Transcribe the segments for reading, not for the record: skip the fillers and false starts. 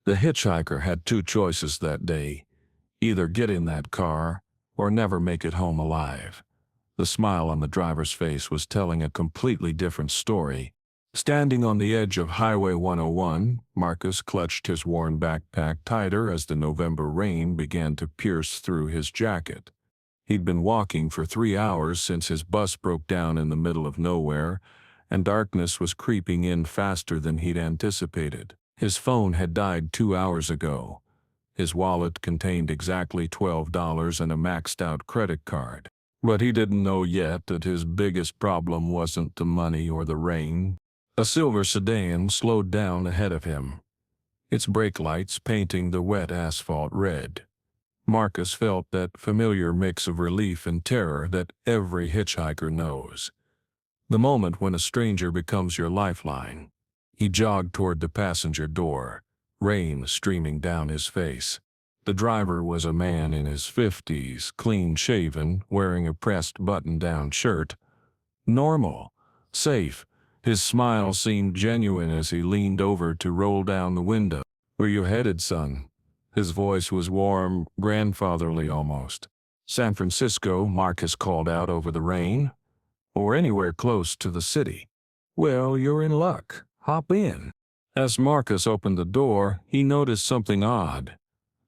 The hitchhiker had two choices that day: either get in that car or never make it home alive. The smile on the driver's face was telling a completely different story. Standing on the edge of Highway 101, Marcus clutched his worn backpack tighter as the November rain began to pierce through his jacket. He'd been walking for 3 hours since his bus broke down in the middle of nowhere, and darkness was creeping in faster than he'd anticipated. His phone had died 2 hours ago. His wallet contained exactly $12 and a maxed-out credit card. But he didn't know yet that his biggest problem wasn't the money or the rain. A silver sedan slowed down ahead of him, its brake lights painting the wet asphalt red. Marcus felt that familiar mix of relief and terror that every hitchhiker knows. The moment when a stranger becomes your lifeline. He jogged toward the passenger door, rain streaming down his face. The driver was a man in his 50s, clean-shaven, wearing a pressed button-down shirt. Normal, safe. His smile seemed genuine as he leaned over to roll down the window. "Where you headed, son?" His voice was warm, grandfatherly almost. "San Francisco," Marcus called out over the rain. "Or anywhere close to the city." "Well, you're in luck. Hop in." As Marcus opened the door, he noticed something odd.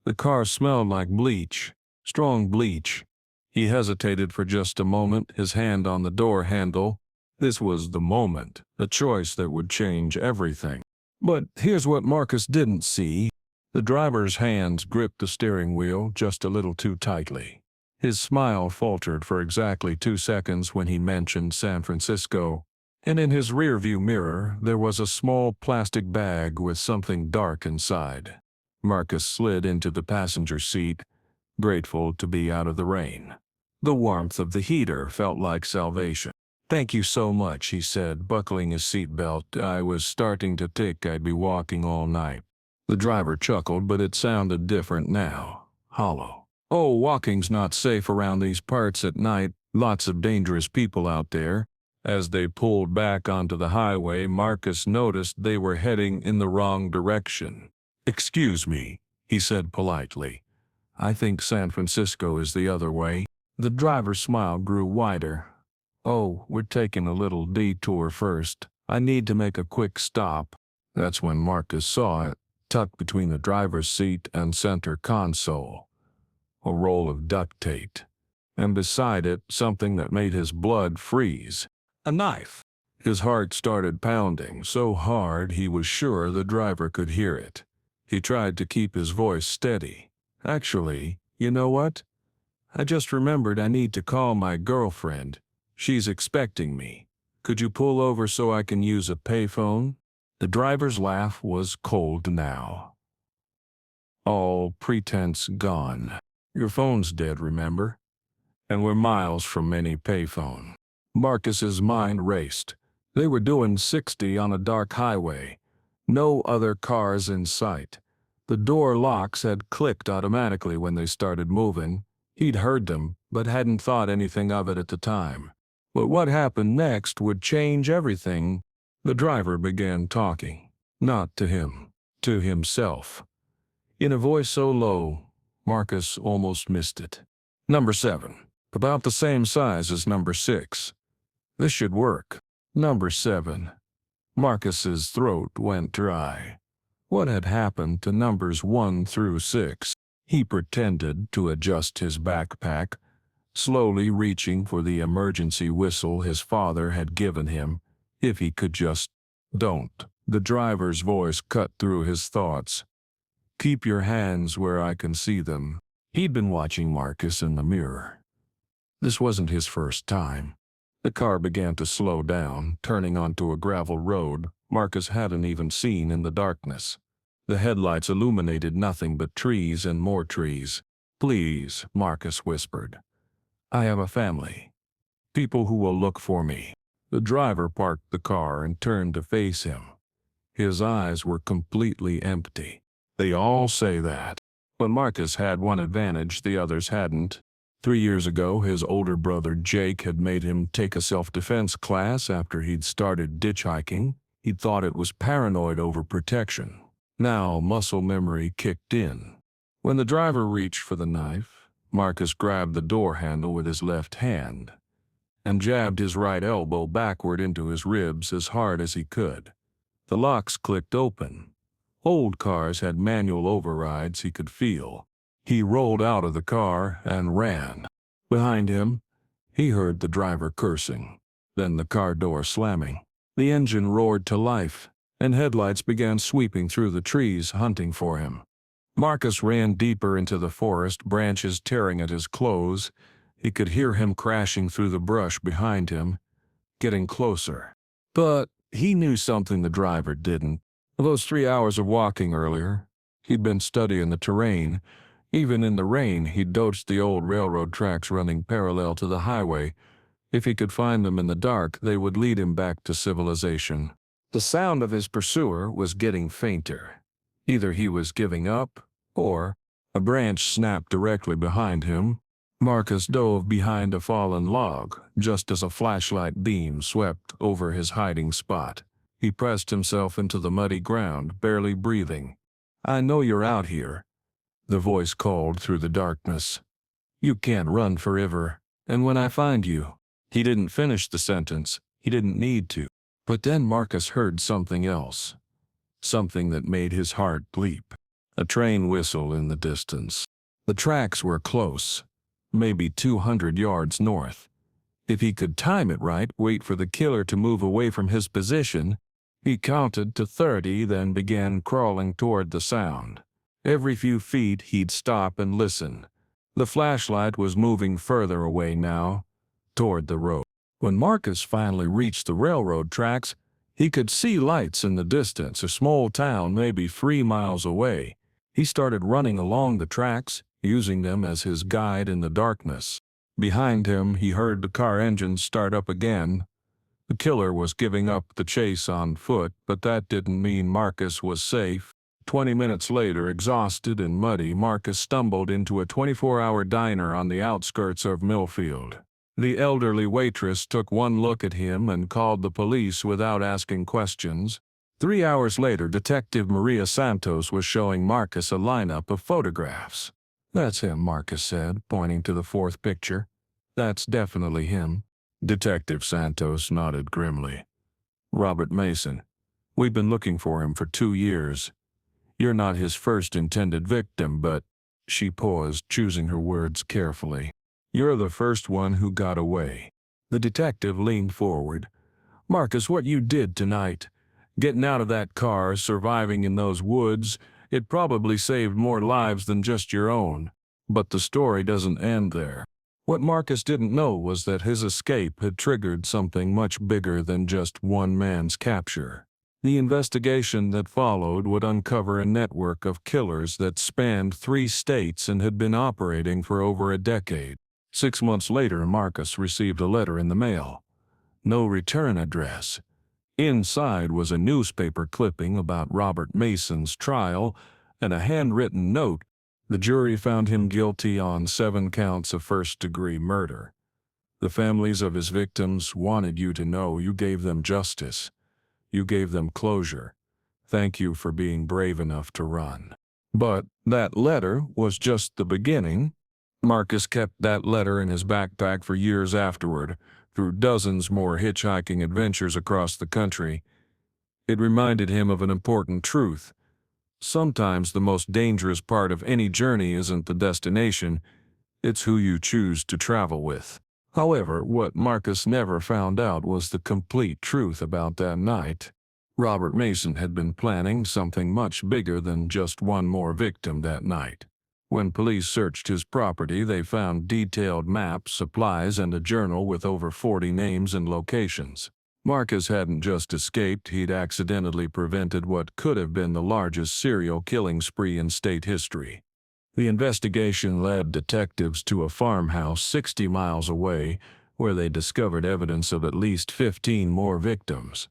The car smelled like bleach, strong bleach. He hesitated for just a moment, his hand on the door handle. This was the moment, the choice that would change everything. But here's what Marcus didn't see. The driver's hands gripped the steering wheel just a little too tightly. His smile faltered for exactly 2 seconds when he mentioned San Francisco, and in his rearview mirror there was a small plastic bag with something dark inside. Marcus slid into the passenger seat, grateful to be out of the rain. The warmth of the heater felt like salvation. "Thank you so much," he said, buckling his seatbelt. "I was starting to think I'd be walking all night." The driver chuckled, but it sounded different now, hollow. "Oh, walking's not safe around these parts at night. Lots of dangerous people out there." As they pulled back onto the highway, Marcus noticed they were heading in the wrong direction. "Excuse me," he said politely. "I think San Francisco is the other way." The driver's smile grew wider. "Oh, we're taking a little detour first. I need to make a quick stop." That's when Marcus saw it, tucked between the driver's seat and center console. A roll of duct tape. And beside it, something that made his blood freeze. A knife. His heart started pounding so hard he was sure the driver could hear it. He tried to keep his voice steady. "Actually, you know what? I just remembered I need to call my girlfriend. She's expecting me. Could you pull over so I can use a payphone?" The driver's laugh was cold now. All pretense gone. "Your phone's dead, remember? And we're miles from any payphone." Marcus's mind raced. They were doing 60 on a dark highway. No other cars in sight. The door locks had clicked automatically when they started moving. He'd heard them, but hadn't thought anything of it at the time. But what happened next would change everything. The driver began talking. Not to him, to himself. In a voice so low, Marcus almost missed it. "Number 7. About the same size as number 6. This should work." Number 7. Marcus's throat went dry. What had happened to numbers 1 through 6? He pretended to adjust his backpack, slowly reaching for the emergency whistle his father had given him. If he could just... "Don't." The driver's voice cut through his thoughts. "Keep your hands where I can see them." He'd been watching Marcus in the mirror. This wasn't his first time. The car began to slow down, turning onto a gravel road Marcus hadn't even seen in the darkness. The headlights illuminated nothing but trees and more trees. "Please," Marcus whispered. "I have a family. People who will look for me." The driver parked the car and turned to face him. His eyes were completely empty. They all say that. But Marcus had one advantage the others hadn't. 3 years ago, his older brother Jake had made him take a self-defense class after he'd started hitchhiking. He'd thought it was paranoid overprotection. Now muscle memory kicked in. When the driver reached for the knife, Marcus grabbed the door handle with his left hand and jabbed his right elbow backward into his ribs as hard as he could. The locks clicked open. Old cars had manual overrides he could feel. He rolled out of the car and ran. Behind him, he heard the driver cursing, then the car door slamming. The engine roared to life, and headlights began sweeping through the trees, hunting for him. Marcus ran deeper into the forest, branches tearing at his clothes. He could hear him crashing through the brush behind him, getting closer. But he knew something the driver didn't. Those 3 hours of walking earlier, he'd been studying the terrain. Even in the rain, he'd dodged the old railroad tracks running parallel to the highway. If he could find them in the dark, they would lead him back to civilization. The sound of his pursuer was getting fainter. Either he was giving up, or a branch snapped directly behind him. Marcus dove behind a fallen log, just as a flashlight beam swept over his hiding spot. He pressed himself into the muddy ground, barely breathing. "I know you're out here," the voice called through the darkness. "You can't run forever, and when I find you—" He didn't finish the sentence. He didn't need to. But then Marcus heard something else. Something that made his heart leap. A train whistle in the distance. The tracks were close, maybe 200 yards north. If he could time it right, wait for the killer to move away from his position. He counted to 30, then began crawling toward the sound. Every few feet he'd stop and listen. The flashlight was moving further away now, toward the road. When Marcus finally reached the railroad tracks, he could see lights in the distance, a small town maybe 3 miles away. He started running along the tracks, using them as his guide in the darkness. Behind him, he heard the car engine start up again. The killer was giving up the chase on foot, but that didn't mean Marcus was safe. 20 minutes later, exhausted and muddy, Marcus stumbled into a 24-hour diner on the outskirts of Millfield. The elderly waitress took one look at him and called the police without asking questions. 3 hours later, Detective Maria Santos was showing Marcus a lineup of photographs. "That's him," Marcus said, pointing to the fourth picture. "That's definitely him." Detective Santos nodded grimly. "Robert Mason. We've been looking for him for 2 years. You're not his first intended victim, but—" She paused, choosing her words carefully. "You're the first one who got away." The detective leaned forward. "Marcus, what you did tonight, getting out of that car, surviving in those woods, it probably saved more lives than just your own. But the story doesn't end there." What Marcus didn't know was that his escape had triggered something much bigger than just one man's capture. The investigation that followed would uncover a network of killers that spanned 3 states and had been operating for over a decade. 6 months later, Marcus received a letter in the mail. No return address. Inside was a newspaper clipping about Robert Mason's trial and a handwritten note. The jury found him guilty on 7 counts of first-degree murder. The families of his victims wanted you to know you gave them justice. You gave them closure. Thank you for being brave enough to run. But that letter was just the beginning. Marcus kept that letter in his backpack for years afterward, through dozens more hitchhiking adventures across the country. It reminded him of an important truth. Sometimes the most dangerous part of any journey isn't the destination, it's who you choose to travel with. However, what Marcus never found out was the complete truth about that night. Robert Mason had been planning something much bigger than just one more victim that night. When police searched his property, they found detailed maps, supplies, and a journal with over 40 names and locations. Marcus hadn't just escaped, he'd accidentally prevented what could have been the largest serial killing spree in state history. The investigation led detectives to a farmhouse 60 miles away, where they discovered evidence of at least 15 more victims.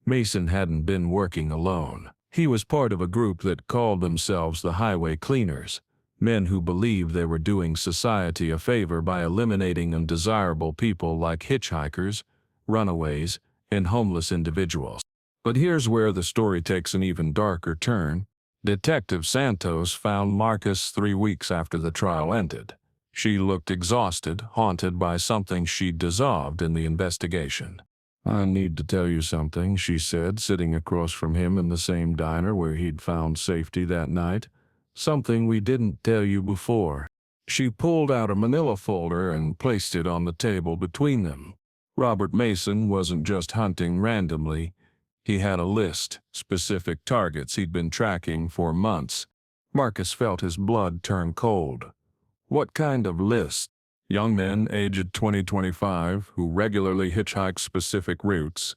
Mason hadn't been working alone. He was part of a group that called themselves the Highway Cleaners, men who believed they were doing society a favor by eliminating undesirable people like hitchhikers, runaways, and homeless individuals. But here's where the story takes an even darker turn. Detective Santos found Marcus 3 weeks after the trial ended. She looked exhausted, haunted by something she'd dissolved in the investigation. "I need to tell you something," she said, sitting across from him in the same diner where he'd found safety that night. "Something we didn't tell you before." She pulled out a manila folder and placed it on the table between them. Robert Mason wasn't just hunting randomly. He had a list, specific targets he'd been tracking for months. Marcus felt his blood turn cold. "What kind of list?" "Young men aged 20-25 who regularly hitchhiked specific routes.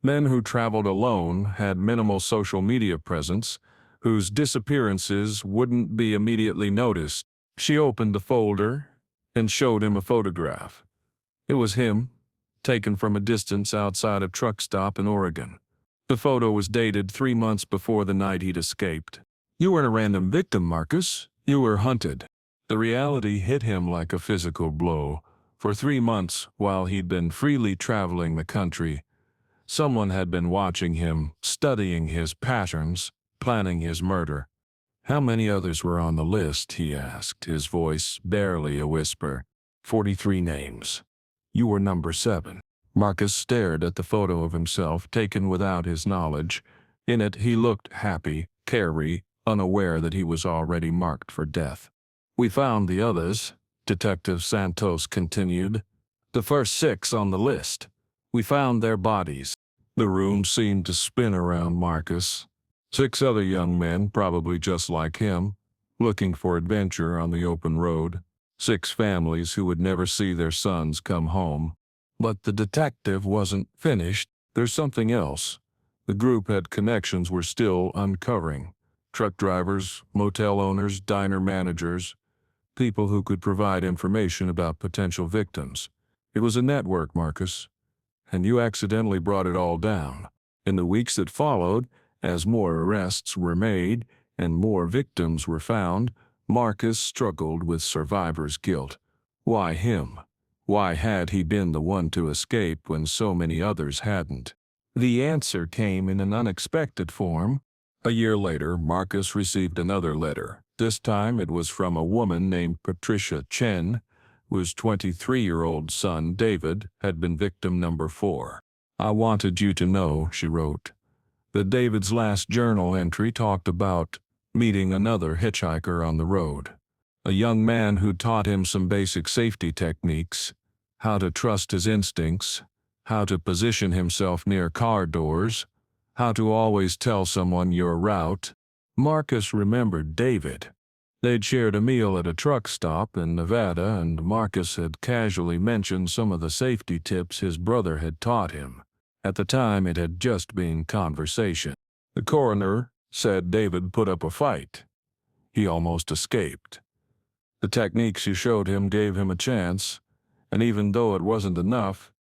Men who traveled alone, had minimal social media presence, whose disappearances wouldn't be immediately noticed." She opened the folder and showed him a photograph. It was him, taken from a distance outside a truck stop in Oregon. The photo was dated 3 months before the night he'd escaped. "You weren't a random victim, Marcus. You were hunted." The reality hit him like a physical blow. For 3 months, while he'd been freely traveling the country, someone had been watching him, studying his patterns, planning his murder. "How many others were on the list?" he asked, his voice barely a whisper. 43 names. You were number 7. Marcus stared at the photo of himself taken without his knowledge. In it, he looked happy, carefree, unaware that he was already marked for death. "We found the others," Detective Santos continued. "The first 6 on the list. We found their bodies." The room seemed to spin around Marcus. 6 other young men, probably just like him, looking for adventure on the open road. 6 families who would never see their sons come home. But the detective wasn't finished. "There's something else." The group had connections we're still uncovering. Truck drivers, motel owners, diner managers, people who could provide information about potential victims. It was a network, Marcus, and you accidentally brought it all down. In the weeks that followed, as more arrests were made and more victims were found, Marcus struggled with survivor's guilt. Why him? Why had he been the one to escape when so many others hadn't? The answer came in an unexpected form. A year later, Marcus received another letter. This time it was from a woman named Patricia Chen, whose 23-year-old son, David, had been victim number 4. "I wanted you to know," she wrote, "that David's last journal entry talked about meeting another hitchhiker on the road. A young man who taught him some basic safety techniques, how to trust his instincts, how to position himself near car doors, how to always tell someone your route." Marcus remembered David. They'd shared a meal at a truck stop in Nevada, and Marcus had casually mentioned some of the safety tips his brother had taught him. At the time, it had just been conversation. "The coroner said David put up a fight. He almost escaped. The techniques you showed him gave him a chance, and even though it wasn't enough,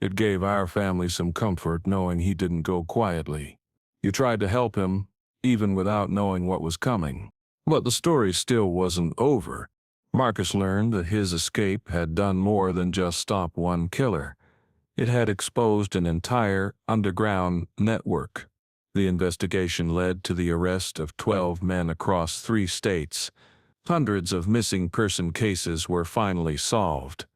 it gave our family some comfort knowing he didn't go quietly. You tried to help him, even without knowing what was coming." But the story still wasn't over. Marcus learned that his escape had done more than just stop one killer. It had exposed an entire underground network. The investigation led to the arrest of 12 men across 3 states. Hundreds of missing person cases were finally solved.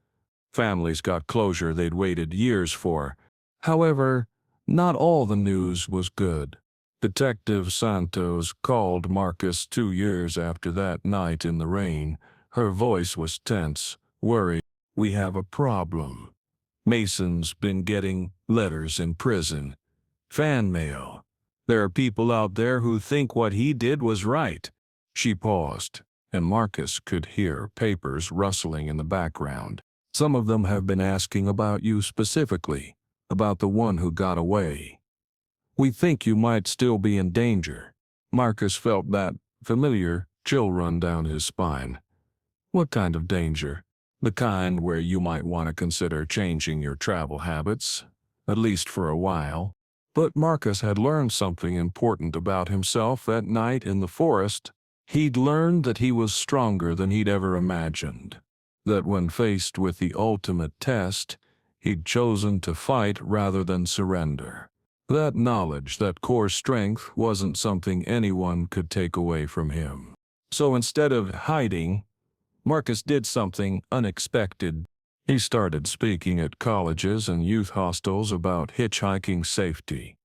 Families got closure they'd waited years for. However, not all the news was good. Detective Santos called Marcus 2 years after that night in the rain. Her voice was tense, worried. "We have a problem. Mason's been getting letters in prison. Fan mail. There are people out there who think what he did was right." She paused, and Marcus could hear papers rustling in the background. "Some of them have been asking about you specifically, about the one who got away. We think you might still be in danger." Marcus felt that familiar chill run down his spine. "What kind of danger?" "The kind where you might want to consider changing your travel habits, at least for a while." But Marcus had learned something important about himself that night in the forest. He'd learned that he was stronger than he'd ever imagined. That when faced with the ultimate test, he'd chosen to fight rather than surrender. That knowledge, that core strength, wasn't something anyone could take away from him. So instead of hiding, Marcus did something unexpected. He started speaking at colleges and youth hostels about hitchhiking safety.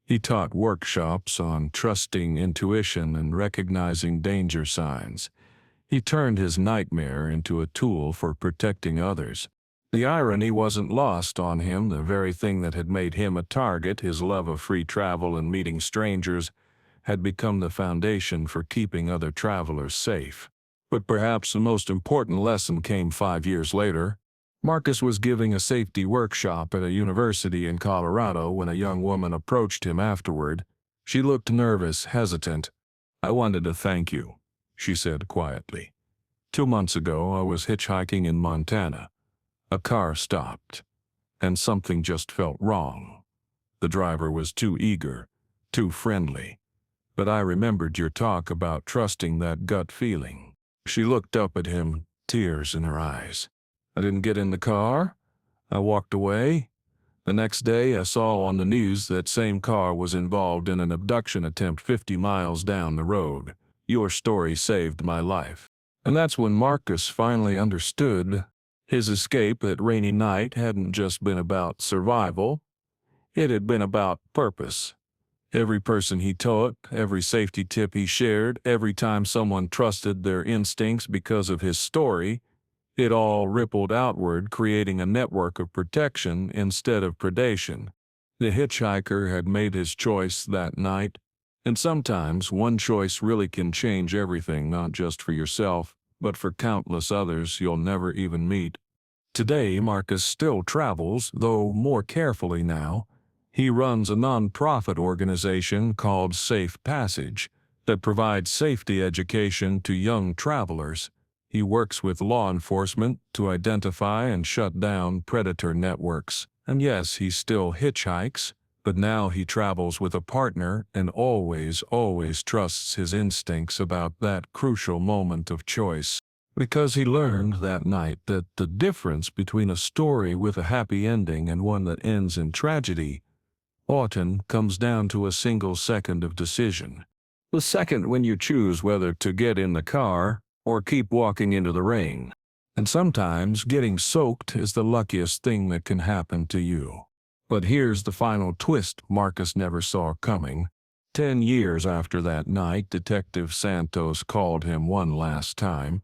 He taught workshops on trusting intuition and recognizing danger signs. He turned his nightmare into a tool for protecting others. The irony wasn't lost on him. The very thing that had made him a target, his love of free travel and meeting strangers, had become the foundation for keeping other travelers safe. But perhaps the most important lesson came 5 years later. Marcus was giving a safety workshop at a university in Colorado when a young woman approached him afterward. She looked nervous, hesitant. "I wanted to thank you," she said quietly. "2 months ago, I was hitchhiking in Montana. A car stopped, and something just felt wrong. The driver was too eager, too friendly. But I remembered your talk about trusting that gut feeling." She looked up at him, tears in her eyes. "I didn't get in the car. I walked away. The next day, I saw on the news that same car was involved in an abduction attempt 50 miles down the road. Your story saved my life." And that's when Marcus finally understood. His escape that rainy night hadn't just been about survival. It had been about purpose. Every person he taught, every safety tip he shared, every time someone trusted their instincts because of his story, it all rippled outward, creating a network of protection instead of predation. The hitchhiker had made his choice that night, and sometimes one choice really can change everything, not just for yourself, but for countless others you'll never even meet. Today, Marcus still travels, though more carefully now. He runs a non-profit organization called Safe Passage that provides safety education to young travelers. He works with law enforcement to identify and shut down predator networks. And yes, he still hitchhikes, but now he travels with a partner and always trusts his instincts about that crucial moment of choice. Because he learned that night that the difference between a story with a happy ending and one that ends in tragedy often comes down to a single second of decision. The second when you choose whether to get in the car or keep walking into the rain. And sometimes getting soaked is the luckiest thing that can happen to you. But here's the final twist Marcus never saw coming. 10 years after that night, Detective Santos called him one last time.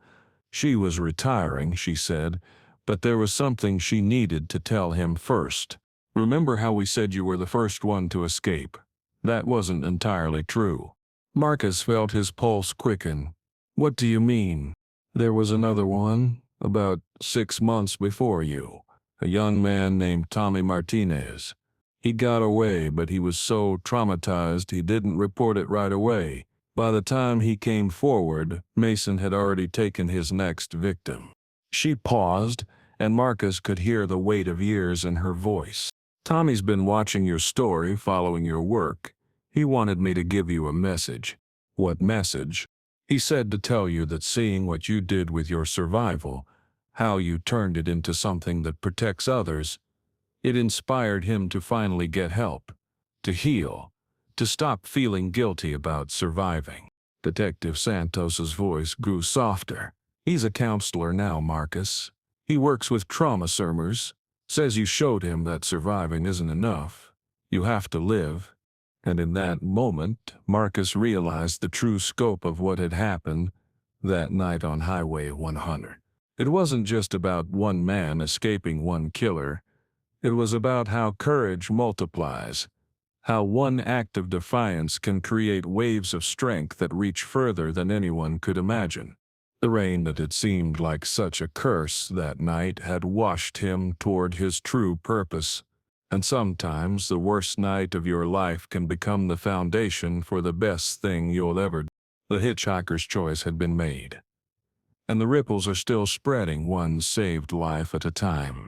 She was retiring, she said, but there was something she needed to tell him first. "Remember how we said you were the first one to escape? That wasn't entirely true." Marcus felt his pulse quicken. "What do you mean?" "There was another one, about 6 months before you. A young man named Tommy Martinez. He got away, but he was so traumatized he didn't report it right away. By the time he came forward, Mason had already taken his next victim." She paused, and Marcus could hear the weight of years in her voice. "Tommy's been watching your story, following your work. He wanted me to give you a message." "What message?" "He said to tell you that seeing what you did with your survival, how you turned it into something that protects others, it inspired him to finally get help, to heal, to stop feeling guilty about surviving." Detective Santos's voice grew softer. "He's a counselor now, Marcus. He works with trauma surmers. Says you showed him that surviving isn't enough. You have to live." And in that moment, Marcus realized the true scope of what had happened that night on Highway 100. It wasn't just about one man escaping one killer. It was about how courage multiplies, how one act of defiance can create waves of strength that reach further than anyone could imagine. The rain that had seemed like such a curse that night had washed him toward his true purpose. And sometimes the worst night of your life can become the foundation for the best thing you'll ever do. The hitchhiker's choice had been made, and the ripples are still spreading, one saved life at a time.